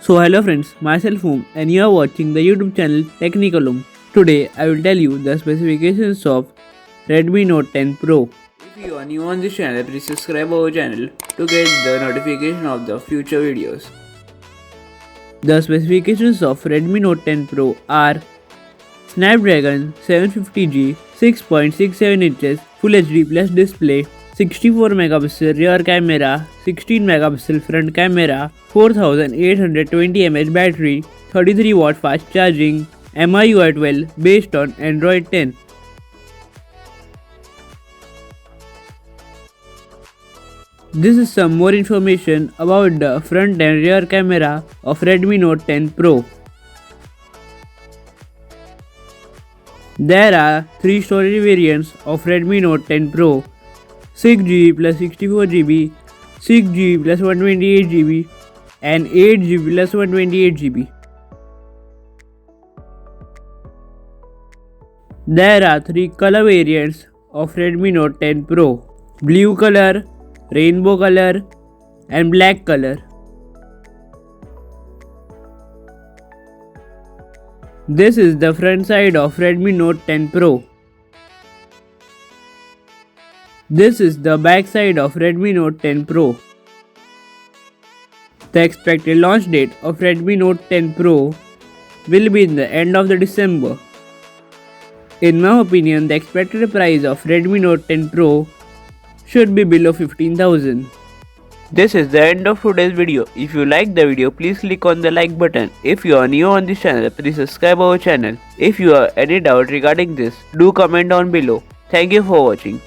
So hello friends, myself Hum and you are watching the YouTube channel Technicalum. Today I will tell you the specifications of Redmi Note 10 Pro. If you are new on this channel, please subscribe our channel to get the notification of the future videos. The specifications of Redmi Note 10 Pro are Snapdragon 750G, 6.67 inches Full HD Plus display, 64 megapixel rear camera, 16 megapixel front camera, 4820 mAh battery, 33 watt fast charging, MIUI 12 based on Android 10. This is some more information about the front and rear camera of Redmi Note 10 Pro. There are 3 storage variants of Redmi Note 10 Pro: 6GB plus 64GB, 6GB plus 128GB, and 8GB plus 128GB. There are 3 color variants of Redmi Note 10 Pro: blue color, rainbow color, and black color. This is the front side of Redmi Note 10 Pro. This is the back side of Redmi Note 10 Pro. The expected launch date of Redmi Note 10 Pro will be in the end of the December. In my opinion, the expected price of Redmi Note 10 Pro should be below 15,000. This is the end of today's video. If you like the video, please click on the like button. If you are new on this channel, please subscribe our channel. If you have any doubt regarding this, do comment down below. Thank you for watching.